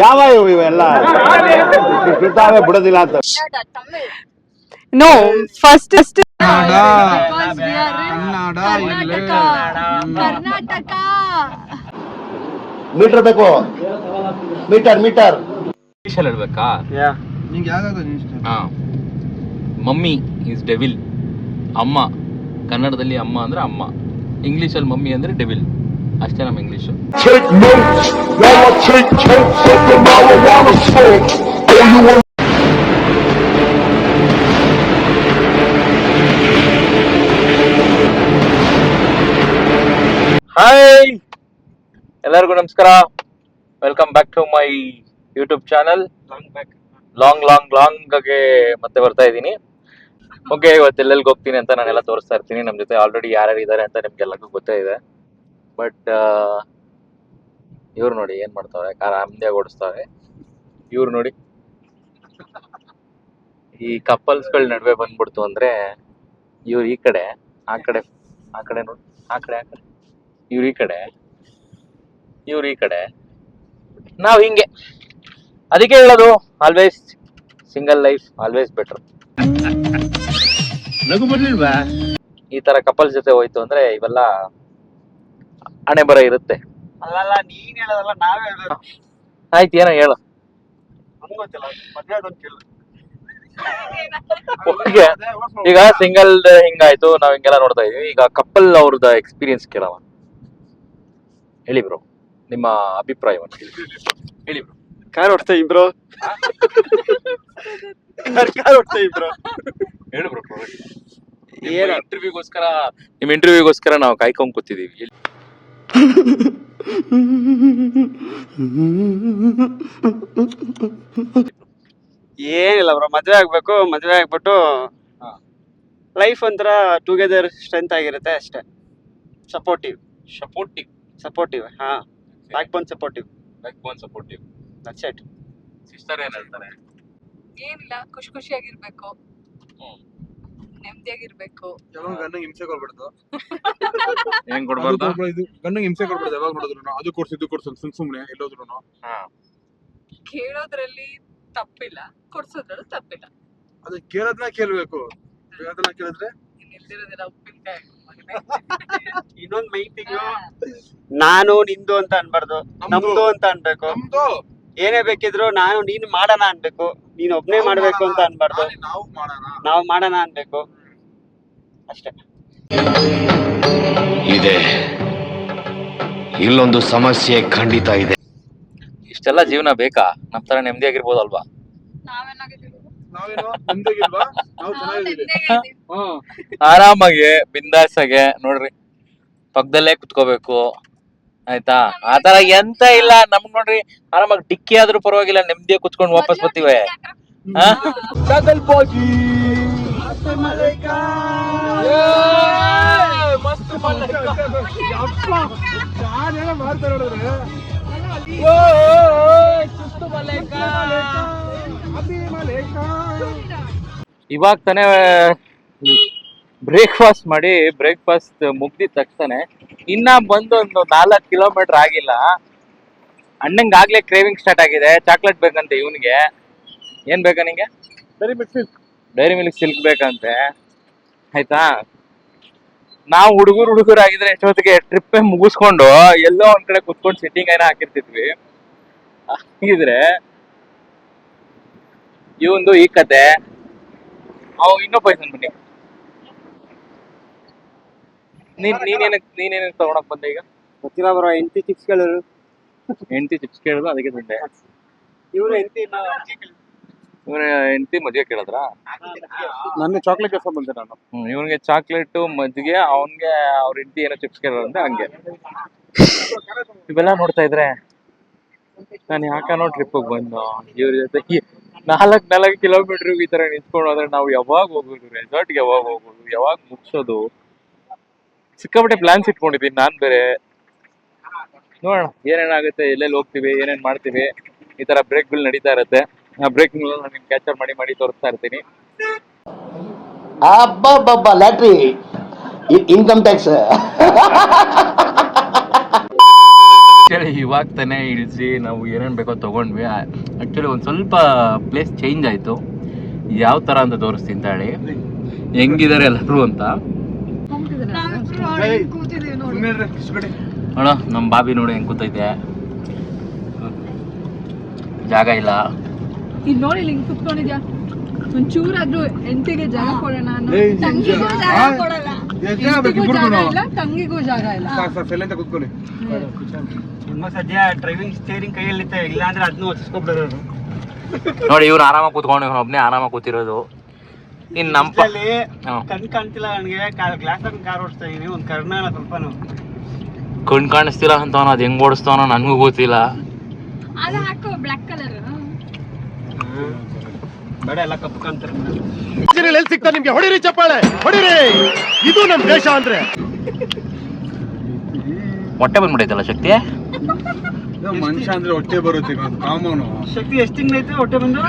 ಯಾವ ಇವೆಲ್ಲ ಕಿತಾವೆ ಬಿಡೋದಿಲ್ಲ ಅಂತ. No, first Karnataka. ಮೀಟರ್ ಬೇಕು, ಮೀಟರ್ ಮೀಟರ್. ಇಂಗ್ಲೀಷಲ್ಲಿ ಹೇಳ್ಬೇಕಾ? Mummy is devil. ಅಮ್ಮ ಕನ್ನಡದಲ್ಲಿ ಅಮ್ಮ ಅಂದ್ರೆ ಅಮ್ಮ, ಇಂಗ್ಲೀಷಲ್ಲಿ ಮಮ್ಮಿ ಅಂದ್ರೆ ಡೆವಿಲ್. ಅಷ್ಟೇ ನಮ್ಮ ಇಂಗ್ಲೀಷು. ಹಾಯ್ ಎಲ್ಲರಿಗೂ ನಮಸ್ಕಾರ, welcome back to my YouTube channel. Long ಆಗಿ ಮತ್ತೆ ಬರ್ತಾ ಇದ್ದೀನಿ. ಓಕೆ, ಇವತ್ತು ಎಲ್ಲೆಲ್ಲಿಗೆ ಹೋಗ್ತೀನಿ ಅಂತ ನಾನೆಲ್ಲ ತೋರಿಸ್ತಾ ಇರ್ತೀನಿ. ನಮ್ಮ ಜೊತೆ ಆಲ್ರೆಡಿ ಯಾರ್ಯಾರು ಇದ್ದಾರೆ ಅಂತ ನಿಮ್ಗೆಲ್ಲರಿಗೂ ಗೊತ್ತೇ ಇದೆ. ಬಟ್ ಇವ್ರು ನೋಡಿ ಏನ್ ಮಾಡ್ತಾವ್ರೆ, ಕಾರ್ ಆಮ್ದಿಯಾಗಿ ಓಡಿಸ್ತಾವ್ರೆ. ಇವ್ರು ನೋಡಿ, ಈ ಕಪಲ್ಸ್ಗಳ ನಡುವೆ ಬಂದ್ಬಿಡ್ತು ಅಂದ್ರೆ ಇವ್ರು ಈ ಕಡೆ, ಆ ಕಡೆ ನೋಡಿ, ಆ ಕಡೆ ಇವ್ರು ಈ ಕಡೆ, ಇವ್ರು ಈ ಕಡೆ, ನಾವ್ ಹಿಂಗೆ. ಅದಕ್ಕೆ ಹೇಳೋದು, always single life always better. ಈ ತರ ಕಪಲ್ಸ್ ಜೊತೆ ಹೋಯ್ತು ಅಂದ್ರೆ ಇವೆಲ್ಲ ಹಣೆ ಬರ ಇರುತ್ತೆ. ಅಲ್ಲಲ್ಲ, ನೀನ್ ಹೇಳೋದಲ್ಲ, ನಾವ್ ಹೇಳ್ಬೇಕು. ಆಯ್ತು, ಏನೋ ಹೇಳು. ಗೊತ್ತಿಲ್ಲ, ಮದ್ವೆ ಅದೊಂದು ಕೇಳು. ಓಕೆ, ಈಗ ಸಿಂಗಲ್ ಹಿಂಗಾಯ್ತು, ನಾವ್ ಹಿಂಗೆಲ್ಲ ನೋಡ್ತಾ ಇದೀವಿ. ಈಗ ಕಪಲ್ ಅವ್ರದ್ದು ಎಕ್ಸ್ಪೀರಿಯನ್ಸ್ ಕೇಳವ. ಹೇಳಿ ಬ್ರೋ, ನಿಮ್ಮ ಅಭಿಪ್ರಾಯವನ್ನು ಹೇಳಿ ಬ್ರೋ. ಕಾರ್ ಓಡ್ತಾ ಇಬ್ರು, ಕಾರ್ ಓಡ್ತಾ ಇಬ್ರು. ಹೇಳು ಬ್ರೋ. ನಿಮ್ಮ ಇಂಟರ್ವ್ಯೂಗೋಸ್ಕರ ನಾವು ಕಾಯ್ಕೊಂಡ್ ಕೂತಿದೀವಿ. ಏನಿಲ್ಲ ಬ್ರೋ, ಮದ್ವೆ ಆಗ್ಬೇಕು. ಮದ್ವೆ ಆಗ್ಬಿಟ್ಟು ಲೈಫ್ ಒಂಥರ ಟುಗೆದರ್ ಸ್ಟ್ರೆಂತ್ ಆಗಿರುತ್ತೆ ಅಷ್ಟೇ. ಸಪೋರ್ಟಿವ್. ಹಾ, back bone supportive. That's it. Sister ಏನ್ ಹೇಳ್ತಾರೆ? ಏನಿಲ್ಲ, ಖುಷಿಯಾಗಿರ್ಬೇಕು, ನೆಮ್ಮದಿಯಾಗಿರ್ಬೇಕು. ಗಂಡಂಗೆ ಹಿಂಸೆ ಕೊಡ್ಬಾರ್ದು. ಏನ್ ಕೊಡ್ಬಾರ್ದು? ಗಂಡಂಗೆ ಹಿಂಸೆ ಕೊಡ್ಬಾರ್ದು. ಯಾವಾಗ ನೋಡಿದ್ರು ಅದು ಕೊಡ್ಸು ಇದು ಕೊಡ್ಸು ಸುಮ್ನೆ ಎಲ್ಲೋದ್ರು ಕೇಳೋದ್ರಲ್ಲಿ ತಪ್ಪಿಲ್ಲ, ಕೊಡ್ಸೋದ್ರಲ್ಲೂ ತಪ್ಪಿಲ್ಲ. ಅದು ಕೇಳೋದನ್ನ ಕೇಳ್ಬೇಕು. ಅದನ್ನ ಕೇಳಿದ್ರೆ ನಿಲ್ದಿರೋದಿಲ್ಲ ಉಪ್ಪಿನಕಾಯಿ. ಇನ್ನೊಂದ್ ಮೈ ತಿಂಗಳು ನಾನು ನಿಂದು ಅಂತ ಅನ್ಬಾರ್ದು, ನಮ್ದು ಅಂತ ಅನ್ಬೇಕು. ಏನೇ ಬೇಕಿದ್ರು ನಾನು ನೀನು ಮಾಡೋಣ ಅನ್ಬೇಕು, ನೀನ್ ಒಬ್ನೇ ಮಾಡ್ಬೇಕು ಅಂತ ಅನ್ಬಾರ್ದು. ನಾವು ಮಾಡೋಣ ಅನ್ಬೇಕು ಅಷ್ಟೇ. ಇದೆ, ಇಲ್ಲೊಂದು ಸಮಸ್ಯೆ ಖಂಡಿತ ಇದೆ. ಇಷ್ಟೆಲ್ಲ ಜೀವನ ಬೇಕಾ? ನಮ್ ತರ ನೆಮ್ಮದಿಯಾಗಿರ್ಬೋದಲ್ವಾ? ಆರಾಮಾಗಿ ಬಿಂದಾಸಾಗೆ ನೋಡ್ರಿ, ಪಕ್ಕದಲ್ಲೇ ಕುತ್ಕೋಬೇಕು, ಆಯ್ತಾ? ಆತರ ಎಂತ ಇಲ್ಲ ನಮ್ಗ್. ನೋಡ್ರಿ, ಆರಾಮಾಗಿ ಡಿಕ್ಕಿ ಆದ್ರೂ ಪರವಾಗಿಲ್ಲ, ನೆಮ್ಮದಿಯಾಗಿ ಕುತ್ಕೊಂಡು ವಾಪಸ್ ಬರ್ತೀವಿ. ಇವಾಗ ತಾನೇ ಬ್ರೇಕ್ಫಾಸ್ಟ್ ಮಾಡಿ, ಬ್ರೇಕ್ಫಾಸ್ಟ್ ಮುಗ್ದಿದ ತಕ್ಷಣ ಇನ್ನ ಬಂದು ಒಂದು 4 ಕಿಲೋಮೀಟರ್ ಆಗಿಲ್ಲ, ಅಣ್ಣಂಗ್ ಆಗ್ಲೇ ಕ್ರೇವಿಂಗ್ ಸ್ಟಾರ್ಟ್ ಆಗಿದೆ. ಚಾಕ್ಲೇಟ್ ಬೇಕಂತೆ ಇವನಿಗೆ. ಏನ್ ಬೇಕಾ ನಿಂಗೆ? ಡೈರಿ ಮಿಲ್ಕ್ ಸಿಲ್ಕ್ ಬೇಕಂತೆ, ಆಯ್ತಾ? ನಾವು ಹುಡುಗರಾಗಿದ್ರೆ ಎಷ್ಟೊತ್ತಿಗೆ ಟ್ರಿಪ್ಪೇ ಮುಗಿಸ್ಕೊಂಡು ಎಲ್ಲೋ ಒಂದ್ ಕಡೆ ಕುತ್ಕೊಂಡು ಸಿಟ್ಟಿಂಗ್ ಏನೋ ಹಾಕಿರ್ತಿದ್ವಿ. ಹಾಗಿದ್ರೆ ಇವಂದು ಈ ಕತೆ. ಅವ್ ಇನ್ನೊಬ್ಬ ಬನ್ನಿ. ನೀನೇನಕ್ಕೆ ತಗೊಳಕ್ ಬಂದೆ ಈಗ? ಗೊತ್ತಿಲ್ಲ ಬ್ರೋ, ಎಂಟಿ ಚಿಪ್ಸ್ ಕೇಳಿದ್ರು. ಅದಕ್ಕೆ ತಂದೆ. ಇವ್ರು ಎಂಟಿ ಇವನ ಹೆಂಡತಿ ಮದ್ವೆ ಕೇಳಿದ್ರ? ನನ್ನ ಚಾಕ್ಲೇಟ್ ಕೆಫೆ ಬಂದೆ ನಾನು. ಇವನ್ಗೆ ಚಾಕ್ಲೇಟ್ ಮಜ್ಜಿಗೆ, ಅವನ್ಗೆ ಅವ್ರ ಹೆಂಡತಿ ಏನೋ ಚಿಪ್ಸ್ ಕೇಳಿದ್ರಂತೆ. ಹಂಗೆ ಇವೆಲ್ಲ ನೋಡ್ತಾ ಇದ್ರೆ ನಾನು ಯಾಕನೋ ಟ್ರಿಪ್ ಬಂದು ಇವ್ರ ಜೊತೆ 4 ಕಿಲೋಮೀಟರ್ ಈ ತರ ನಿಂತ್ಕೊಂಡು ಹೋದ್ರೆ ನಾವು ಯಾವಾಗ ಹೋಗೋದು, ರೆಸಾರ್ಟ್ಗೆ ಯಾವಾಗ ಹೋಗೋದು, ಯಾವಾಗ ಮುಗಿಸೋದು? ಸಿಕ್ಕಾಪಟ್ಟೆ ಪ್ಲಾನ್ಸ್ ಇಟ್ಕೊಂಡಿದ್ದೀನಿ ನಾನ್ ಬೇರೆ. ನೋಡೋಣ ಏನೇನಾಗುತ್ತೆ, ಎಲ್ಲೆಲ್ಲಿ ಹೋಗ್ತೀವಿ, ಏನೇನ್ ಮಾಡ್ತೀವಿ. ಈ ತರ ಬ್ರೇಕ್ಗಳು ನಡೀತಾ ಇರುತ್ತೆ. ಆ ಬ್ರೇಕ್ ನಾನು ಕ್ಯಾಚರ್ ಮಾಡಿ ತೋರಿಸ್ತಾ ಇರ್ತೀನಿ. ಅಬ್ಬಬ್ಬಬ್ಬ, ಲ್ಯಾಟ್ರಿ, ಇನ್ಕಮ್ ಟ್ಯಾಕ್ಸ್. ಇವಾಗ ತಾನೇ ಇಳಿಸಿ ನಾವು ಏನೇನು ಬೇಕೋ ತೊಗೊಂಡ್ವಿ. ಆ್ಯಕ್ಚುಲಿ ಒಂದು ಸ್ವಲ್ಪ ಪ್ಲೇಸ್ ಚೇಂಜ್ ಆಯಿತು. ಯಾವ ಥರ ಅಂತ ತೋರಿಸ್ತೀನಿ ತಾಳಿ, ಹೆಂಗಿದ್ದಾರೆ ಎಲ್ಲರೂ ಅಂತ. ಅಣ್ಣ ನಮ್ಮ ಬಾಬಿ ನೋಡಿ ಹೆಂಗೆ ಕೂತೈತೆ, ಜಾಗ ಇಲ್ಲ. ಇಲ್ಲಿ ನೋಡಿ ಇಲ್ಲಿ ಹಿಂಗ್ ಕುತ್ಕೊಂಡಿದ್ಯಾ, ಒಂಚೂರಾದ್ರೂ ಹೆಂಡತಿಗೆ ಜಾಗ ಕೊಡೋಣ ಅನ್ನೋ. ತಂಗಿಗೂ ಜಾಗ ಕೊಡಲ್ಲ, ಹೆಂಡ್ತಿಗೂ ಜಾಗ ಇಲ್ಲ, ತಂಗಿಗೂ ಜಾಗ ಇಲ್ಲ. ಕೂತ್ಕೊಳ್ಳಿ. ಇನ್ನು ಸದ್ಯ ಡ್ರೈವಿಂಗ್ ಸ್ಟೇರಿಂಗ್ ಕೈಯಲ್ಲಿತ್ತೆ, ಇಲ್ಲ ಅಂದ್ರೆ ಅದನ್ನು ಹೊಚ್ಚಿಸ್ಕೊಬಿಡೋರು. ನೋಡಿ ಇವ್ರು ಆರಾಮಾಗಿ ಕೂತ್ಕೊಂಡು, ಇವನು ಒಬ್ಬನೇ ಆರಾಮಾಗಿ ಕೂತಿರೋದು. ಇನ್ನು ನಮ್ಮ ಕಣ್ ಕಾಣ್ತಿಲ್ಲ ನನಗೆ, ಗ್ಲಾಸ್ ಹಾಕೊಂಡು ಕಾರ್ ಓಡಿಸ್ತಾ ಇದೀನಿ. ಒಂದು ಕರ್ನಾಳ ಸ್ವಲ್ಪನು ಕಣ್ ಕಾಣಿಸ್ತಿಲ್ಲ ಅಂತವನ, ಅದು ಹೆಂಗ್ ಓಡಿಸ್ತಾವನೋ ನನಗೂ ಗೊತ್ತಿಲ್ಲ. ಅದು ಹಾಕೋ ಬ್ಲಾಕ್ ಕಲರ್. ಬೇಡ, ಎಲ್ಲ ಕಪ್ಪು ಕಾಣ್ತಾರೆ. ಎಲ್ಲಿ ಸಿಗ್ತಾ ನಿಮ್ಗೆ? ಹೊಡಿರಿ ಚಪ್ಪಾಳೆ, ಹೊಡಿರಿ. ಇದು ನಮ್ ದೇಶ ಅಂದ್ರೆ. ಹೊಟ್ಟೆ ಬಂದ್ಬಿಟ್ಟೈತಲ್ಲ ಶಕ್ತಿ. ಮನುಷ್ಯ ಅಂದ್ರೆ ಹೊಟ್ಟೆ ಬರುತ್ತೆ ಕಾಮನು. ಶಕ್ತಿ ಎಷ್ಟು ತಿಂಗಳೈತೆ ಹೊಟ್ಟೆ ಬಂದು?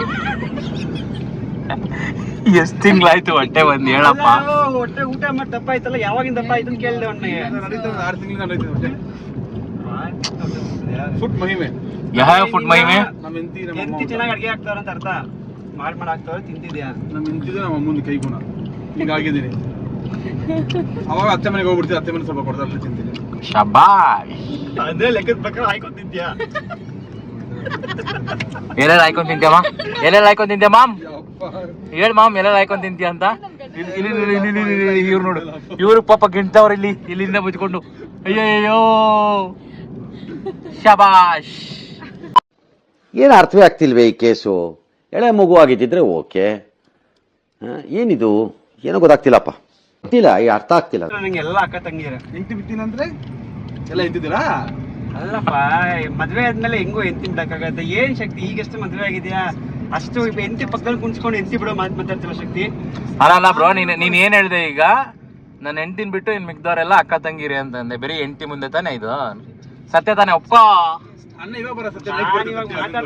ಎಷ್ಟು ತಿಂಗಳಾಯ್ತು ಹೊಟ್ಟೆ ಬಂದು ಹೇಳಪ್ಪ. ಹೊಟ್ಟೆ ಊಟ ಮಾಡಿ ದಪ್ಪ ಆಯ್ತಲ್ಲ, ಯಾವಾಗಿಂದ ದಪ್ಪ ಆಯ್ತು ಅಂತ ಕೇಳಿದೆ ಅವನಿಗೆ. 6 ತಿಂಗಳಿಂದ ನಡೀತದೆ ಹೊಟ್ಟೆ. ಫುಡ್ ಮಹಿಮೆ. ಯಾವ ಫುಡ್ ಮಹಿಮೆ? ನಮ್ಮ ಹೆಂಡತಿ ಎಂತಿ ಚೆನ್ನಾಗಿ ಅಡ್ಗೆ ಹಾಕ್ತಾರ ಅಂತ ಅರ್ಥ. ಮಾಡಿ ಹಾಕ್ತಾರ, ತಿಂತಿದ್ಯಾ? ನಮ್ಮ ಹೆಂಡತಿದು ನಮ್ಮ ಅಮ್ಮನ ಕೈ ಗುಣ. ಹಿಂಗಾಗಿದ್ದೀನಿ. ಅವಾಗ ಅತ್ತೆ ಮನೆಗೆ ಹೋಗ್ಬಿಡ್ತೀವಿ, ಅತ್ತೆ ಮನೆ ಸ್ವಲ್ಪ ಕೊಡ್ತಾರೆ, ಅಲ್ಲಿ ತಿಂತೀನಿ. ಶಬಾಷ್. ಅದೇ ಲೆಕ್ಕದ ಪ್ರಕಾರ ಹಾಯ್ಕೊಂತಿದ್ಯಾ? ಎಲ್ಲೆಲ್ಲ ಹಾಕೊಂಡ್ ತಿಂತೀಯಮ್ಮ, ಎಲ್ಲೆಲ್ಲ ಹಾಕೊಂಡ್ ತಿಂತೀಯ ಮಾಮ್? ಹೇಳ್ ಮಾಮ್, ಎಲ್ಲೆಲ್ಲ ಹಾಕೊಂಡ್ ತಿಂತೀಯ ಅಂತ. ಇವ್ರು ನೋಡು, ಇವ್ರು ಪಾಪ ಗಿಂಟವ್ರ ಇಲ್ಲಿ, ಇಲ್ಲಿಂದ ಬಚ್ಕೊಂಡು. ಅಯ್ಯಯ್ಯೋ, ಶಬಾಷ್. ಏನು ಅರ್ಥವೇ ಆಗ್ತಿಲ್ವೇ ಈ ಕೇಸು? ಎಳೆ ಮಗು ಆಗಿದ್ದಿದ್ರೆ ಓಕೆ, ಏನಿದು ಏನೋ ಗೊತ್ತಾಗ್ತಿಲ್ಲಪ್ಪ, ಗೊತ್ತಿಲ್ಲ, ಈ ಅರ್ಥ ಆಗ್ತಿಲ್ಲ. ನಂಗೆ ಎಲ್ಲ ಅಕ್ಕ ತಂಗಿರ ಹೆಂಡತಿ ಬಿತ್ತೀನಂದ್ರೆ ಎಲ್ಲ ಎಂತಿದ್ದೀರಾ? ಅಲ್ಲಪ್ಪ, ಮದ್ವೆ ಆದ್ಮೇಲೆ ಹೆಂಗೋ ಎಂತಿ ಬಿಡಕ್ಕಾಗತ್ತೆ? ಏನ್ ಶಕ್ತಿ, ಈಗಷ್ಟು ಮದ್ವೆ ಆಗಿದ್ಯಾ, ಅಷ್ಟು ಎಂತಿ ಪಕ್ಕದಲ್ಲಿ ಕುಣಿಸ್ಕೊಂಡು ಎಂತಿ ಬಿಡೋ ಮಾತಾಡ್ತಿಲ್ಲ ಶಕ್ತಿ. ಅಲ್ಲ ಬ್ರೋ, ನೀನ್ ಏನ್ ಹೇಳ್ದೆ ಈಗ? ನನ್ನ ಹೆಂಡತಿನ ಬಿಟ್ಟು ಇನ್ ಮಿಕ್ದವ್ರೆಲ್ಲ ಅಕ್ಕ ತಂಗಿರಿ ಅಂತಂದೆ. ಬರೀ ಹೆಂಡತಿ ಮುಂದೆ ತಾನೆ ಇದು ಸತ್ಯ ತಾನೆ? ಒಪ್ಕೋ. ಅನ್ನ ಇವಾಗ ಬರೋ ಸತ್ಯ.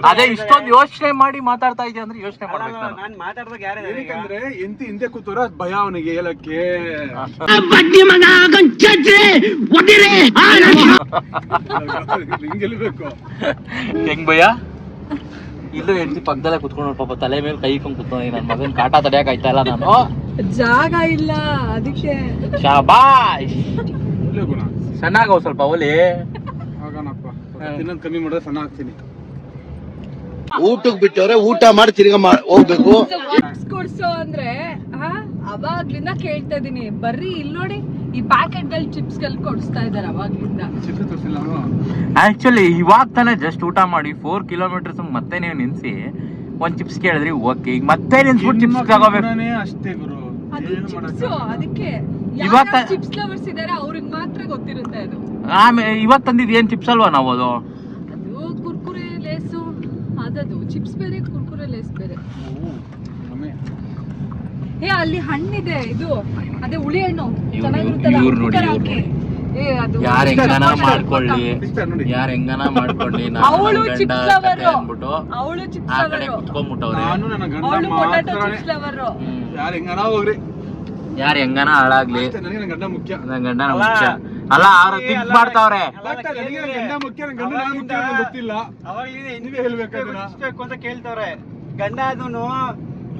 ಅದೇ ಇಷ್ಟೊಂದು ಯೋಚನೆ ಮಾಡಿ ಮಾತಾಡ್ತಾ ಇದೆಯಾ ಅಂದ್ರೆ ಯೋಚನೆ ಮಾಡ್ಬೇಕು ನಾನು. ನಾನ್ ಮಾತಾಡ್ದಾಗ ಯಾರೇ ಏನಕ್ಕಂದ್ರೆ ಎಂತಿ ಹಿಂದೆ ಕೂತವ್ರ ಅದ್ ಭಯ ಅವನಿಗೆ ಹೇಳಕ್ಕೆ. ಹಿಂಗೆಲ್ಬೇಕು. ಹೆಂಗ್ ಭಯ? ಇಲ್ಲೂ ಹೆಂಡತಿ ಪಕ್ಕದಲ್ಲೇ ಕುತ್ಕೊಂಡು ಪಾಪ ತಲೆ ಮೇಲೆ ಕೈ ಇಟ್ಕೊಂಡು ಕುತ್ಕೊಂಡು ನನ್ನ ಮಗನ್ ಕಾಟ ತಡೆಯಕ್ ಆಯ್ತಾ ಇಲ್ಲ ನಾನು. ಜಾಗ ಇಲ್ಲ ಅದಕ್ಕೆ. ಶಾಬಾಷ್, ಒಳ್ಳೆ ಗುಣ. ಚೆನ್ನಾಗವ ಸ್ವಲ್ಪ ಒಲಿ. ಆಗೋಣಪ್ಪ, ತಿನ್ನೋದು ಕಮ್ಮಿ ಮಾಡಿದ್ರೆ ಸಣ್ಣ ಆಗ್ತೀನಿ. ಊಟಕ್ಕೆ ಬಿಟ್ಟವ್ರೆ, ಊಟ ಮಾಡಿ ತಿರ್ಗಾ ಹೋಗ್ಬೇಕು. ಚಿಪ್ಸ್ ಕೊಡ್ಸೋ ಅಂದ್ರೆ ಅವಾಗ್ಲಿಂದ ಕೇಳ್ತಾ ಇದೀನಿ. ಬರ್ರಿ ಇಲ್ಲಿ ನೋಡಿ, ಈ ಪ್ಯಾಕೆಟ್ ಗಳು ಚಿಪ್ಸ್ ಗಳು ಕೊಡಿಸ್ತಾ ಇದಾರೆ ಅವಾಗ್ಲಿಂದ. ಚಿತ್ರ ತೋರಿಸಿಲ್ಲ ಅವನು. ಆಕ್ಚುಲಿ ಇವಾಗ ತಾನೇ ಜಸ್ಟ್ ಊಟ ಮಾಡಿ 4 ಕಿಲೋಮೀಟರ್ಸ್ ಮತ್ತೆ ನೀವು ನಿನ್ಸಿ ಒಂದ್ ಚಿಪ್ಸ್ ಕೇಳಿದ್ರಿ, ಓಕೆ. ಈಗ ಮತ್ತೆ ನಿನ್ಸ್ಬಿಟ್ಟು ಚಿಪ್ಸ್ ತಗೋಬೇಕು ಅಷ್ಟೇ ಗುರು. ಅದು ಚಿಪ್ಸ್, ಅದಕ್ಕೆ ಇವತ್ತ- ಚಿಪ್ಸ್ ಲವರ್ಸ್ ಇದಾರೆ ಅವ್ರಿಗೆ ಮಾತ್ರ ಗೊತ್ತಿರುತ್ತೆ ಅದು. ಆಮೇಲೆ ಇವತ್ತು ತಂದಿದ್ ಏನ್ ಚಿಪ್ಸ್ ಅಲ್ವಾ ನಾವು? ಅದು ಕುರ್ಕುರೆ ಲೇಸು, ಅದದು ಚಿಪ್ಸ್ ಬೇರೆ, ಕುರ್ಕುರೆ ಲೇಸ್ ಬೇರೆ. ಅಲ್ಲಿ ಹಣ್ಣಿದೆ, ಇದು ಅದೇ ಹುಳಿ ಹಣ್ಣು ಚೆನ್ನಾಗಿರುತ್ತಲ್ಲ, ಇವ್ರು ನೋಡಿ, ಉಪ್ಪು ಇವ್ರು ಹಾಕಿ. ಯಾರ್ ಹೆಂಗನ ಮಾಡ್ಕೊಳ್ಳಿ, ನೋಡಿ. ಯಾರ್ ಹೆಂಗನ ಮಾಡ್ಕೊಳ್ಳಿ, ಅವಳು ಚಿಪ್ಸ್ ಲವರ್, ಅಂದ್ಬಿಟ್ಟು ಅವಳು ಚಿಪ್ಸ್ ಆ ಕಡೆ ಲವರ್, ಕುತ್ಕೊಂಡ್ಬಿಟ್ಟವ್ರೆ. ನಾನು ನನ್ನ ಗಂಡ ಅವಳು ಪೊಟ್ಯಾಟೊ ಮಾತ್ರ. Chips lover. ಯಾರು ಹೆಂಗನ ಹೋಗ್ರಿ, ಯಾರ್ ಹೆಂಗನ ಹಾಳಾಗ್ಲಿ, ನನಗೆ ನನ್ನ ಗಂಡ ಮುಖ್ಯ. ನನ್ ಗಂಡನ ಮುಖ್ಯ ಅಲ್ಲ. ಅವ್ರು ತಿಂಕ್ ಮಾಡ್ತಾವ್ರೆ. ನನಗೆ ನನ್ನ ಗಂಡ ಮುಖ್ಯ, ನನ್ನ ಗಂಡ ನಾನು ಮುಖ್ಯ ಅಂತ ಗೊತ್ತಿಲ್ಲ. ನೀವೇ ಹೇಳ್ಬೇಕು ಅದನ್ನ. ಅಂತ ಕೇಳ್ತವ್ರೆ. ಗಂಡ ಅದೂನು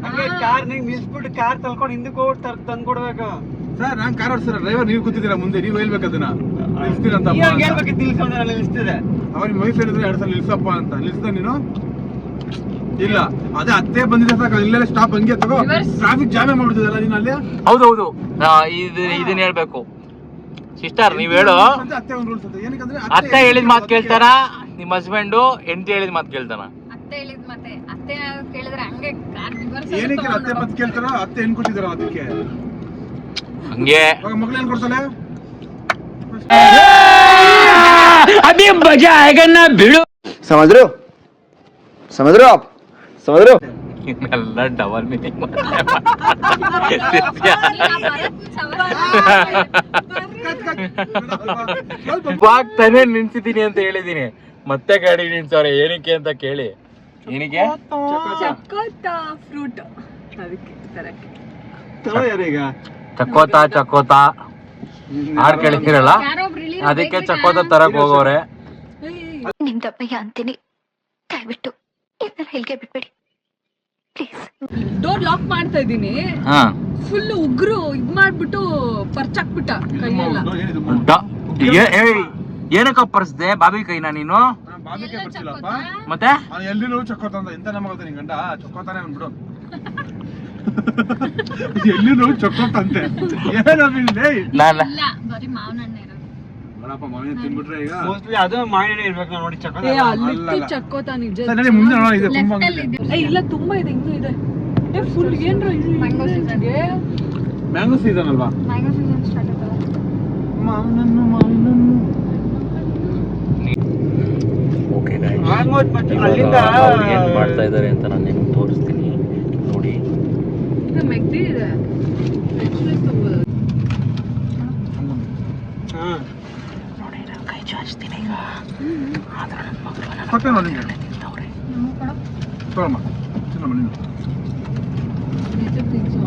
ಹಂಗೆ ಕಾರ್ ನಿಲ್ಸ್ಬಿಟ್ಟು ಕಾರ್ ತಳ್ಕೊಂಡು ಹಿಂದಕ್ಕೆ ಹೋಗಿ ತಂದ್ಕೊಡ್ಬೇಕು. ಸರ್ ನಾನ್ ಕಾರ್ ಓಡಿಸ್ತಾರ, ಡ್ರೈವರ್ ನೀವು ಕೂತಿದ್ದೀರಾ ಮುಂದೆ, ನೀವು ಹೇಳ್ಬೇಕು ಅದನ್ನ. ನಿಲ್ಸ್ತೀರ ಅಂತ ಹೇಳ್ಬೇಕಿತ್ತು, ನಿಲ್ಸೋದ್ರೆ ನಿಲ್ಲಿಸ್ತಿದೆ. ಅವ್ರ ವೈಫ್ ಹೇಳಿದ್ರೆ 2 ಸಲ ನಿಲ್ಸಪ್ಪ ಅಂತ. ನಿಲ್ಸ್ದ ನೀನು? ಇಲ್ಲ, ಅದೇ ಅತ್ತೆ ಬಂದಿದೆ ಸಾಕು, ಇಲ್ಲೆಲ್ಲ ಸ್ಟಾಪ್ ಹಂಗೆ ತಗೋ. ಟ್ರಾಫಿಕ್ ಜಾಮೇ ಮಾಡ್ಬಿಡ್ತಿದಲ್ಲ ನೀನು ಅಲ್ಲಿ. ಹೌದೌದು, ಇದನ್ನ ಹೇಳ್ಬೇಕು ಸಿಸ್ಟರ್. ನೀವ್ ಹೇಳು, ಅತ್ತೆ ಒಂದು ರೂಲ್ಸ್ ಅಂತ. ಏನಕ್ಕಂದ್ರೆ ಅತ್ತೆ ಹೇಳಿದ ಮಾತು ಕೇಳ್ತಾರ ನಿಮ್ಮ ಹಸ್ಬೆಂಡು? ಹೆಂಡತಿ ಹೇಳಿದ ಮಾತು ಕೇಳ್ತಾನ? ಅತ್ತೆ ಹೇಳಿದ್ ಮತ್ತೆ ಅತ್ತೆ ಕೇಳಿದ್ರೆ ಹಂಗೆ ಏನಕ್ಕೆ ಅತ್ತೆ ಮಾತು ಕೇಳ್ತಾರ? ಅತ್ತೆ ಏನ್ ಕೊಟ್ಟಿದಾರ ಅದಕ್ಕೆ? ಹಂಗೆ ಮಗಳು ಏನ್ ಕೊಡ್ತಾಳೆ? ಸಮದ್ರು ಸಮದ್ರು ಸಮದ್ರು ಎಲ್ಲ ಡಬಲ್ ಮೀನಿಂಗ್. ಇವಾಗ ತಾನೇ ನಿನ್ಸಿದೀನಿ ಅಂತ ಹೇಳಿದೀನಿ, ಮತ್ತೆ ಗಾಡಿ ನಿನ್ಸವ್ರೆ. ಏನಕ್ಕೆ ಅಂತ ಕೇಳಿ. ಏನಕ್ಕೆ? ಚಕೋತಾ ಫ್ರೂಟ್, ಅದಕ್ಕೆ ತರಕ್ಕೆ. ತಗೋ ಯಾರೀಗ ಚಕೋತಾ ಹಾಡ್ ಕೇಳ್ತಿರಲ್ಲ, ಅದಕ್ಕೆ ಚಕೋತ ತರಕ್ ಹೋಗೋರೆ. ನಿಮ್ದಪ್ಪಯ್ಯ ಅಂತೀನಿ, ದಯವಿಟ್ಟು ಇದನ್ನ ಇಲ್ಲಿಗೆ ಬಿಟ್ಬಿಡಿ ಪ್ಲೀಸ್. ಡೋರ್ ಲಾಕ್ ಮಾಡ್ತಾ ಇದೀನಿ, ಹಾ ಫುಲ್ ಉಗ್ರು ಇದ್ ಮಾಡ್ಬಿಟ್ಟು ಪರ್ಚಾಕ್ಬಿಟ್ಟ ಕೈಯೆಲ್ಲ. ಏನಕ್ಕ ಪರ್ಸ್ದೆ ಬಾಬಿ ಕೈನ ನೀನು? ಬಾಬಿಕೆ ಬರ್ತಿಲ್ಲಪ್ಪ, ಮತ್ತೆ ಎಲ್ಲಿನೂ ಚೊಕ್ಕೋತಂದ ಎಂತ ನಮಗ ನಿನ್ ಗಂಡ ಚೊಕ್ಕೋತಾನೆ ಅಂದ್ಬಿಡು. ಎಲ್ಲಿನೂ ಚೊಕ್ಕೋತಂತೆ ಏನೋ ನಾನು ಬರೀ ಮಾವನ ಹಣ್ಣೆ ಇರೋದು. ನೋಡಪ್ಪ ಮಾವಿನ ತಿನ್ಬಿಟ್ರೆ ಈಗ ಮೋಸ್ಟ್ಲಿ ಅದು ಮಾವಿನ ಇರ್ಬೇಕು ನೋಡಿ ಚಕ್ಕೋತ. ಏ ಅಲ್ಲಿಟ್ಟು ಚಕ್ಕೋತ ನಿಜ. ಸರಿ ನಡಿ ಮುಂದೆ ನೋಡೋಣ, ಇದೆ ತುಂಬಾ ಏ ಇಲ್ಲ ತುಂಬಾ ಇದೆ, ಇನ್ನೂ ಇದೆ. ಏ ಫುಲ್ ಏನ್ರ ಮ್ಯಾಂಗೋ ಸೀಸನ್. ಮ್ಯಾಂಗೋ ಸೀಸನ್ ಅಲ್ವಾ? ಮ್ಯಾಂಗೋ ಸೀಸನ್ ಸ್ಟಾರ್ಟ್ ಆಯ್ತಲ್ಲ. ಮಾವಿನಣ್ಣು ಓಕೆ ಆಲ್ಮೋಸ್ಟ್ ಮತ್ತೆ ಅಲ್ಲಿಂದ ಏನ್ ಮಾಡ್ತಾ ಇದಾರೆ ಅಂತ ನಾನು ನಿಮ್ಗೆ ತೋರಿಸ್ತೀನಿ ನೋಡಿ. ಇದು ಮೆಗ್ದಿ ಇದೆ. Actually ತಗೋದು. ನೋಡಿ ನಾನು ಕೈ ಚಾಚ್ತೀನಿ ಈಗ. ಆದ್ರೆ ನನ್ನ ಮಕ್ಕಳು ಕೊಟ್ಟೆ ನೋಡಿ ನಿಂಗೆ ತಗೊಳಮ್ಮ ತಿನ್ನಮ್ಮ ನೀನು. Nature things so.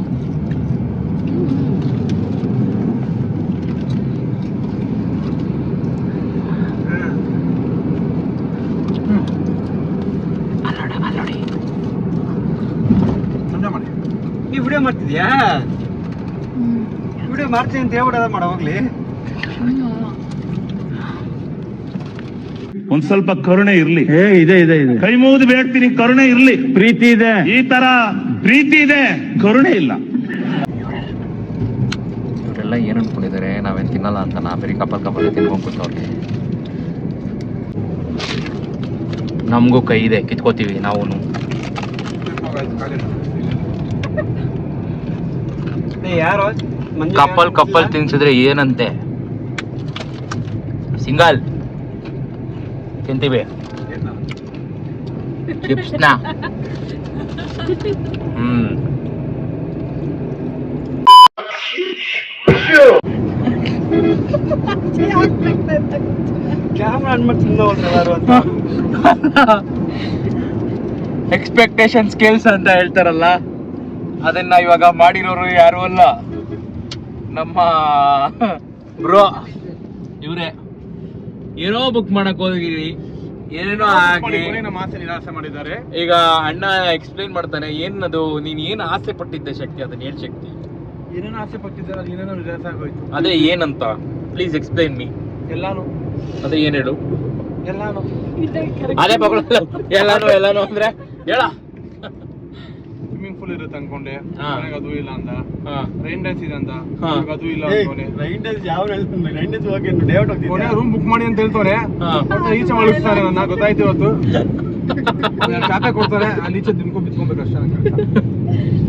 ಅಲ್ಲೋಡಿ ಸಂಜೆ ಮಾಡಿ ನೀ ವಿಡಿಯೋ ಮಾಡ್ತಿದ್ಯಾ? ವಿಡಿಯೋ ಮಾಡ್ತೀನಿ ಅಂತ ಹೇಳ್ಬಿಡೋದ ಮಾಡ ಹೋಗ್ಲಿ. ಒಂದ್ ಸ್ವಲ್ಪ ಕರುಣೆ ಇರ್ಲಿ. ಇದೆ ಕೈ ಮುಗಿದು ಬೇಡ್ತೀನಿ, ಕರುಣೆ ಇರ್ಲಿ. ಪ್ರೀತಿ ಇದೆ, ಈ ತರ ಪ್ರೀತಿ ಇದೆ, ಕರುಣೆ ಇಲ್ಲ. ಇವರೆಲ್ಲ ಏನ್ ಅನ್ಕೊಂಡಿದ್ದಾರೆ ನಾವೇನ್ ತಿನ್ನಲ್ಲ ಅಂತ. ನಾ ಬರೀ ಕಪಲ್ ತಿನ್ಕೊಂಡ್ ಕೂತವ್ರಿಗೆ. ನಮಗೂ ಕೈ ಇದೆ, ಕಿತ್ಕೋತೀವಿ ನಾವು. ಯಾರೋ ಕಪ್ಪಲ್ ತಿನ್ಸಿದ್ರೆ ಏನಂತೆ? ಸಿಂಗಲ್ ತಿಂತೀವಿ ಚಿಪ್ಸ್ನ. ಕ್ಯಾಮ್ರಾ ಆನ್ ಮಾಡಿ ತಿನ್ನೋ ಯಾರು ಅಂತ. ಎಕ್ಸ್ಪೆಕ್ಟೇಷನ್ ಸ್ಕಿಲ್ಸ್ ಅಂತ ಹೇಳ್ತಾರಲ್ಲ, ಅದನ್ನ ಇವಾಗ ಮಾಡಿರೋರು ಯಾರು ಅಲ್ಲ, ನಮ್ಮ ಬ್ರೋ ಇವ್ರೆ. ಏನೋ ಬುಕ್ ಮಾಡಕ್ ಹೋಗಿರಿ, ಏನೇನೋ ಆಗ್ಲಿ. ನಮ್ಮ ಆಸೆ ನಿರಾಸೆ ಮಾಡಿದ್ದಾರೆ. ಈಗ ಅಣ್ಣ ಎಕ್ಸ್ಪ್ಲೈನ್ ಮಾಡ್ತಾನೆ, ಏನದು ನೀನ್ ಏನ್ ಆಸೆ ಪಟ್ಟಿದ್ದೆ ಶಕ್ತಿ, ಅದನ್ನ ಹೇಳ್ ಶಕ್ತಿ. ಏನೇನೋ ಆಸೆ ಪಟ್ಟಿದ್ದಾರೆ, ಅದು ಏನೇನೋ ನಿರಾಸೆ ಆಗೋಯ್ತು. ಅದೇ ಏನಂತ ಪ್ಲೀಸ್ ಎಕ್ಸ್ಪ್ಲೈನ್ ಮೀ. ಎಲ್ಲಾನು ಅದೇ ಏನ್ ಹೇಳು. ಎಲ್ಲಾನು ಅದೇ ಮಗಳು ಎಲ್ಲಾನು ಅಂದ್ರೆ ಹೇಳ. ಸ್ವಿಮ್ಮಿಂಗ್ ಪೂಲ್ ಇರುತ್ತೆ ಅನ್ಕೊಂಡೆ, ಹಾ. ನನಗೆ ಅದು ಇಲ್ಲ ಅಂದ. ಹಾ. ರೈನ್ ಡ್ಯಾನ್ಸ್ ಇದೆ ಅಂದ, ಹಾ. ನನಗೆ ಅದು ಇಲ್ಲ ಅನ್ಕೊಂಡೆ. ರೈನ್ ಡ್ಯಾನ್ಸ್ ಯಾವ ರೈನ್ ಡ್ಯಾನ್ಸ್ ಹೋಗಿ ಡೇಟ್ ಕೊನೆ ಹೋಗ್ತಿದ್ದೆ. ರೂಮ್ ಬುಕ್ ಮಾಡಿ ಅಂತ ಹೇಳ್ತಾನೆ, ಹಾ. ಈಚೆ ಮಲಗಿಸ್ತಾನೆ ನನ್ನ, ಗೊತ್ತಾಯ್ತು ಇವತ್ತು. ಚಾಪೆ ಕೊಡ್ತಾರೆ, ಅಲ್ಲಿ ಈಚೆ ತಿನ್ಕೊಂಡ್ ಬಿತ್ಕೊಬೇಕು ಅಷ್ಟೇ ನಂಗೆ ಕೆಲ್ಸ.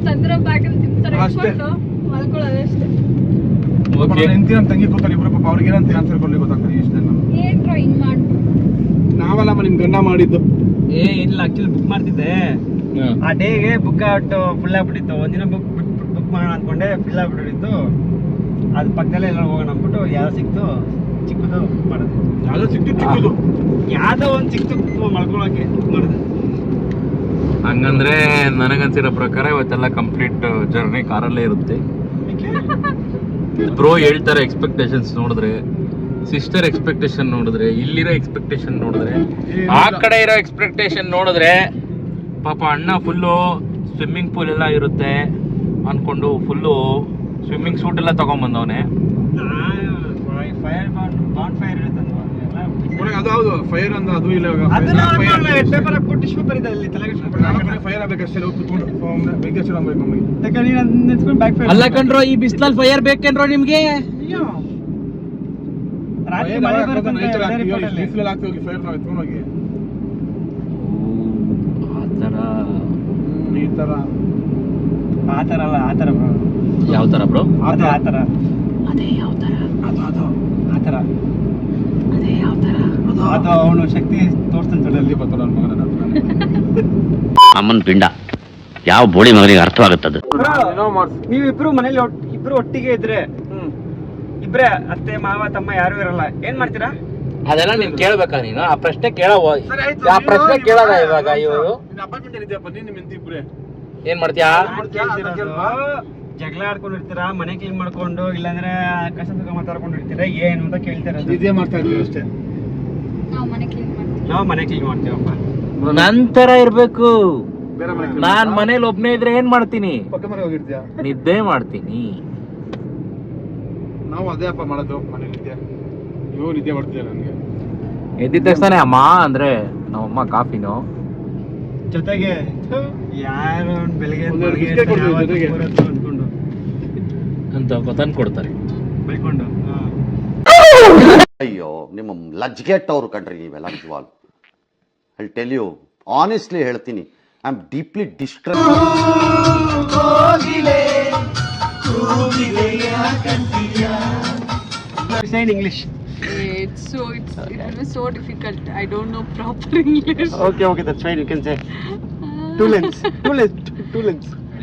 ಚಂದ್ರ ಬ್ಯಾಗಲ್ಲಿ ತಿಂತಾರೆ, ಅಷ್ಟೇ. ಇಟ್ಕೊಂಡು ಮಲ್ಕೊಳ್ಳೋದು ಅಷ್ಟೇ. ಓಕೆ. ಹೆಂಡತಿ ನಮ್ಮ ತಂಗಿ ಕೂತಾರೆ ಇಬ್ರು, ಪಾಪ ಅವ್ರಿಗೆ ಏನಂತ ಆನ್ಸರ್ ಕೊಡ್ಲಿ ಗೊತ್ತಾಗ್ತದೆ ಇಷ್ಟೇ. ಏನ್ ಡ್ರಾಯಿಂಗ್ ಮಾಡು. ನಾವಲ್ಲಮ್ಮ ನಿಮ್ ಗಂಡ ಮಾಡಿದ್ದು. ಏ ಇಲ್ಲ, ಆಕ್ಚುಲಿ ಬುಕ್ ಮಾಡ್ತಿದ್ದೆ. ಆ ಡೇಗೆ ಬುಕ್ ಔಟ್ ಫುಲ್ ಆಗ್ಬಿಟ್ಟಿತ್ತು. ಒಂದಿನ ಬುಕ್ ಮಾಡೋಣ ಅನ್ಕೊಂಡೆ, ಫುಲ್ ಆಗ್ಬಿಟ್ಟಿತ್ತು. ಅದು ಪಕ್ಕದಲ್ಲೇ ಎಲ್ಲ ಹೋಗೋಣ ಅಂದ್ಬಿಟ್ಟು ಯಾವ್ದು ಸಿಕ್ತು ಚಿಕ್ಕದು ಬುಕ್ ಮಾಡಿದೆ. ಯಾವ್ದೋ ಚಿಕ್ಕದು ಯಾವ್ದೋ ಒಂದು ಸಿಕ್ತು ಮಲ್ಕೊಳಕ್ಕೆ ಬುಕ್ ಮಾಡಿದೆ. ಹಂಗಂದ್ರೆ ನನಗನ್ಸಿರೋ ಪ್ರಕಾರ ಇವತ್ತೆಲ್ಲ ಕಂಪ್ಲೀಟ್ ಜರ್ನಿ ಕಾರಲ್ಲೇ ಇರುತ್ತೆ. ಬ್ರೋ ಹೇಳ್ತಾರೆ ಎಕ್ಸ್ಪೆಕ್ಟೇಷನ್ಸ್ ನೋಡಿದ್ರೆ, ಸಿಸ್ಟರ್ ಎಕ್ಸ್ಪೆಕ್ಟೇಷನ್ ನೋಡಿದ್ರೆ, ಇಲ್ಲಿರೋ ಎಕ್ಸ್ಪೆಕ್ಟೇಷನ್ ನೋಡಿದ್ರೆ, ಆ ಕಡೆ ಇರೋ ಎಕ್ಸ್ಪೆಕ್ಟೇಷನ್ ನೋಡಿದ್ರೆ, ಪಾಪ ಅಣ್ಣ ಫುಲ್ಲು ಸ್ವಿಮ್ಮಿಂಗ್ ಪೂಲ್ ಎಲ್ಲ ಇರುತ್ತೆ ಅನ್ಕೊಂಡು ಫುಲ್ಲು ಸ್ವಿಮ್ಮಿಂಗ್ ಸೂಟ್ ಎಲ್ಲ ತಗೊಂಡ್ಬಂದವನೆ. ಫೈರ್ ಬಾಂಡ್ ಫೈರ್ ಇರುತ್ತೆ ಅದು ಹೌದು, ಫೈರ್ ಅಂದ ಅದು ಇಲ್ಲ. ಪೇಪರ್ ಹಾಕ್ಬಿಟ್ಟು ಟಿಶ್ಯೂ ಪೇಪರ್ ಇದೆ ಅಲ್ಲಿ ತಲೆಗೆ ಫೈರ್ ಆಗ್ಬೇಕಷ್ಟೇ, ಕೂತ್ಕೊಂಡು ಬೆಂಕಿ ಹಚ್ಚಿ ನಮ್ಗೆ. ನಿಂತ್ಕೊಂಡು ಬ್ಯಾಕ್ ಫೈರ್ ಅಲ್ಲ ಕಣ್ರೋ, ಈ ಬಿಸ್ಲಲ್ಲಿ ಫೈರ್ ಬೇಕೇನ್ರೋ ನಿಮ್ಗೆ? ರಾತ್ರಿ ಮಳೆ ಬರುತ್ತೆ ಅಂತ ರಿಪೋರ್ಟ್ ಅಲ್ಲಿ. ಆಗ್ತೀವಿ ಫೈರ್ ನಾವು ಎತ್ಕೊಂಡು ಹೋಗಿ ಈ ತರ. ಆ ಥರ ಅಲ್ಲ, ಆ ಥರ bro. ಯಾವ ತರ ಬ್ರೋ? ಅದೇ ಆ ಥರ, ಅದೇ ಯಾವ ತರ? ಅದು ಆ ಥರ ಅದೇ ಯಾವ ತರ? ಅದು ಅವನು ಶಕ್ತಿ ತೋರಿಸ್ತಾನೆ. ಅಲ್ಲಿ ಬರ್ತಾರ ನನ್ನ ಮಗನ ಅಮ್ಮನ ಪಿಂಡ ಯಾವ ಬೋಳಿ ಮಗನಿಗೆ ಅರ್ಥವಾಗುತ್ತದೆ. ನೀವಿಬ್ರು ಮನೇಲಿ ಇಬ್ರು ಒಟ್ಟಿಗೆ ಇದ್ರೆ, ಇಬ್ರೇ ಅತ್ತೆ ಮಾವ ತಮ್ಮ ಯಾರು ಇರಲ್ಲ, ಏನ್ ಮಾಡ್ತೀರಾ? ಅದೆಲ್ಲ ನೀನ್ ಕೇಳ್ಬೇಕಾ ನೀನು? ಆ ಪ್ರಶ್ನೆ ಆ ಪ್ರಶ್ನೆ ಕೇಳೋದ ಇವಾಗ ಇವರು? ಅಪಾರ್ಟ್ಮೆಂಟ್ ಇದೆಯಪ್ಪ, ನೀನು ನಿಮ್ಮ ಇಬ್ರೆ ಏನ್ ಮಾಡ್ತೀಯಾ? ಜಗಳ ಆಡ್ಕೊಂಡಿರ್ತೀರಾ, ಮನೆ ಕ್ಲೀನ್ ಮಾಡ್ಕೊಂಡು, ಇಲ್ಲಾಂದ್ರೆ ಕಷ್ಟ ಸುಖ ಮಾತಾಡ್ಕೊಂಡಿರ್ತೀರಾ, ಏನು ಅಂತ ಕೇಳ್ತೀರಾ? ಇದೇ ಮಾಡ್ತಾ ಇದ್ದೀವಿ ಅಷ್ಟೇ. ನಾವು ಮನೆ ಕ್ಲೀನ್ ಮಾಡ್ತೀವಿ. ನಾವು ಮನೆ ಕ್ಲೀನ್ ಮಾಡ್ತೀವಪ್ಪ. ನಂತರ ಇರ್ಬೇಕು. ಬೇರೆ ಮನೆ ನಾನ್ ಮನೇಲಿ ಒಬ್ನೇ ಇದ್ರೆ ಏನ್ ಮಾಡ್ತೀನಿ? ಪಕ್ಕ ಮನೆ ಹೋಗಿರ್ತೀಯ? ನಿದ್ದೆ ಮಾಡ್ತೀನಿ. ನಾವು ಅದೇ ಅಪ್ಪ ಮಾಡೋದು ಮನೆ ನಿದ್ದೆ. ನೀವು ನಿದ್ದೆ ಮಾಡ್ತೀಯ ನನಗೆ. ಎದ್ದಿದ ತಕ್ಷಣ ಅಮ್ಮ ಅಂದ್ರೆ ನಮ್ಮಮ್ಮ ಕಾಫಿನೋ ಜೊತೆಗೆ ಯಾರು ಬೆಳಿಗ್ಗೆ ಒಂದು ಬಿಸ್ಕೆಟ್ ಕೊಡ್ತೀವಿ ಜೊತೆಗೆ. ಅನ್ಕೊಂಡು ಅಂತ ತಂದು ಕೊಡ್ತಾರೆ. ಬೈಕೊಂಡು ಅಯ್ಯೋ ನಿಮ್ಮ ಲಜ್ಗೆಟ್ಟವ್ರು ಕಣ್ರಿ ನೀವೆಲ್ಲ ನಿಜವಾಲ್. ಐ ಟೆಲ್ ಯು ಆನೆಸ್ಟ್ಲಿ ಹೇಳ್ತೀನಿ, I am deeply distress. say in English. It will be so difficult. I don't know proper English. Okay, that's fine. You can say. Two lens.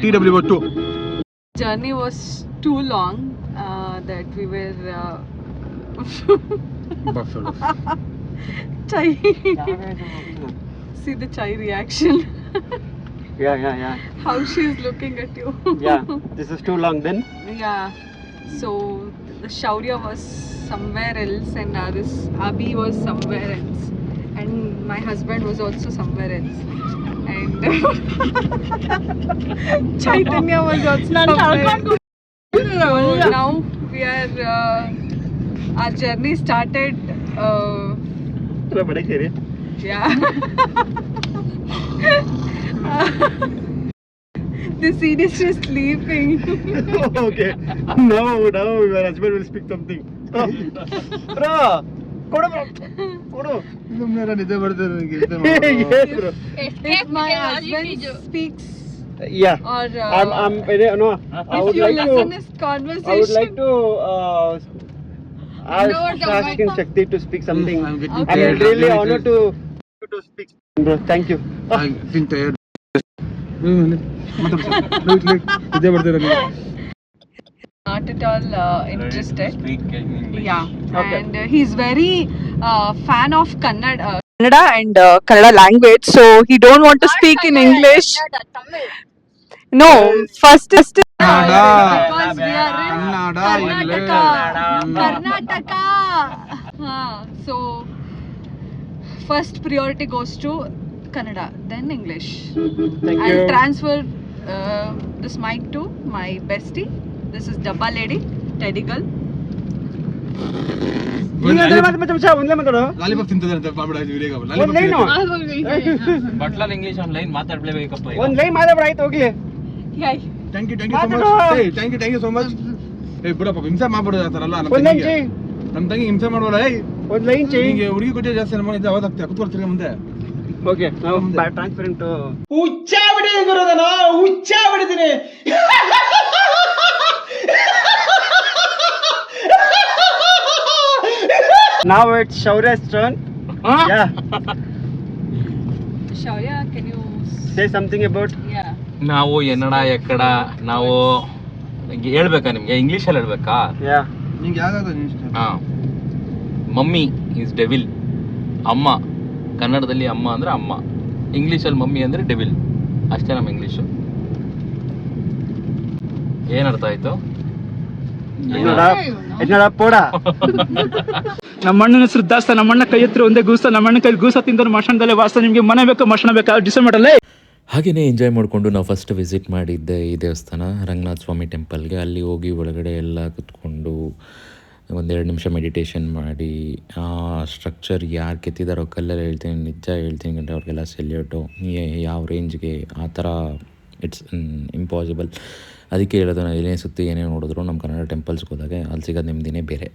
TW2. Journey was too long that we were chai. See the chai reaction. Yeah. How she's looking at you. Yeah, this is too long then. Yeah. So the Shaurya was somewhere else and this Abhi was somewhere else and my husband was also somewhere else and Chaitanya was also somewhere. So now we are our journey started yeah. The seed is just sleeping. Okay. Now your husband will speak something. Bro, kodu. ಸುಮ್ಮನೆ ನಿದ್ದೆ ಬರ್ತಾರೆ ನನಗೆ. Yes, bro. If my husband speaks Yeah. or I'm no. I if would you like listen to. his conversation. I would like to No, ask Shashkin Shakti to speak something. I'm getting Okay. I'm tired. really honored to speak. Bro, thank you. I'm getting tired. ನಿದ್ದೆ ಬರ್ತಾರೆ ನನಗೆ. Not at all interested. Yeah, Okay. and he's very fan of Kannada and Kannada language, so he don't want to speak in English. No, first is Kannada. because we are in Kannada, Karnataka. So first priority goes to Kannada, then English. Thank I'll you. transfer this mic to my bestie. This is Dabba Lady, Teddy Girl. Lollipop ತಿಂತದೆ ಅಂತ ಮಾಡ್ಬಿಡ video. ಒಂದ್ line ಬಟ್ಲಲ್ಲಿ English online ಮಾತಾಡ್ಲೇಬೇಕಪ್ಪ. ಒಂದ್ line ಮಾತಾಡ್ಬಿಡ ಆಯ್ತು ಹೋಗ್ಲಿ. Yeah. Thank you so much. Thank you so much. ಬಿಡಪ್ಪ ಹಿಂಸೆ ಮಾಡ್ಬಿಡೋದು ಆ ಥರ ಅಲ್ಲ. ಒಂದ್ ಲೈನ್ ಚೆಯ್. ನಮ್ಮ ತಂಗಿ ಹಿಂಸೆ ಮಾಡೋಲ್ಲ. ಒಂದ್ ಲೈನ್ ಚೆಯ್. ನಿಂಗೆ ಹುಡುಗಿ ಕೊಟ್ಟೆ ಜಾಸ್ತಿ ಅನುಮಾನ ಅವಾಗ ಆಗ್ತದೆ. ಕುತ್ಕೊಳ್ತೀರಿ ಮುಂದೆ. ಓಕೆ ನಾವು transferring to Now it's Shaurya's turn. Yeah. Shaurya, can you Say something about. yeah. ನಾವು ಎನ್ನಡ ಎಕ್ಕಡ ನಾವು ಹೇಳ್ಬೇಕಾ ನಿಮ್ಗೆ? ಇಂಗ್ಲೀಷಲ್ಲಿ ಹೇಳ್ಬೇಕಾ? Yeah. ನಿಂಗೆ ಯಾವ್ದಾದ್ರು ಇಷ್ಟ? ಹಾ. Mummy is devil. ಅಮ್ಮ ಕನ್ನಡದಲ್ಲಿ ಅಮ್ಮ ಅಂದ್ರೆ ಅಮ್ಮ, ಇಂಗ್ಲೀಷಲ್ಲಿ ಮಮ್ಮಿ ಅಂದ್ರೆ ಡೆವಿಲ್. ಅಷ್ಟೇ ನಮ್ಮ ಇಂಗ್ಲೀಷು. ಏನರ್ಥ ಆಯ್ತು? ಎನ್ನಡ ಪೋಡ. ನಮ್ಮಣ್ಣನ ಹೆಸರು ದಾಸ್ತ, ನಮ್ಮಣ್ಣ ಕೈ ಹತ್ರ ಒಂದೇ ಗೂಸ್ತ, ನಮ್ಮಣ್ಣ ಕೈ ಗೂಸ ತಿಂದನು ಮಶಾನದಲ್ಲೇ ವಾಸ್ತ. ನಿಮಗೆ ಮನೆ ಬೇಕಾ ಮಶಾನ ಬೇಕಾ ಡಿಸೈಡ್ ಮಾಡಲ್ಲ. ಹಾಗೆಯೇ ಎಂಜಾಯ್ ಮಾಡಿಕೊಂಡು ನಾವು ಫಸ್ಟ್ ವಿಸಿಟ್ ಮಾಡಿದ್ದೆ ಈ ದೇವಸ್ಥಾನ ರಂಗನಾಥ ಸ್ವಾಮಿ ಟೆಂಪಲ್ಗೆ. ಅಲ್ಲಿ ಹೋಗಿ ಒಳಗಡೆ ಎಲ್ಲ ಕುತ್ಕೊಂಡು ಒಂದೆರಡು ನಿಮಿಷ ಮೆಡಿಟೇಷನ್ ಮಾಡಿ ಸ್ಟ್ರಕ್ಚರ್ ಯಾರು ಕೆತ್ತಿದಾರೋ ಕಲ್ಲಲ್ಲಿ ಹೇಳ್ತೀನಿ, ನಿಜ ಹೇಳ್ತೀನಿ ಕಂಡ್ರೆ ಅವ್ರಿಗೆಲ್ಲ ಸೆಲ್ಯೂಟು. ಯಾವ ರೇಂಜ್ಗೆ ಆ ಥರ ಇಟ್ಸ್ ಇಂಪಾಸಿಬಲ್. ಅದಕ್ಕೆ ಹೇಳೋದು ನಾವು ಏನೇ ಸುತ್ತಿ ಏನೇ ನೋಡಿದ್ರು ನಮ್ಮ ಕನ್ನಡ ಟೆಂಪಲ್ಸ್ಗೆ ಹೋದಾಗ ಅಲ್ಲಿ ಸಿಗೋದು ನೆಮ್ಮದಿನೇ ಬೇರೆ.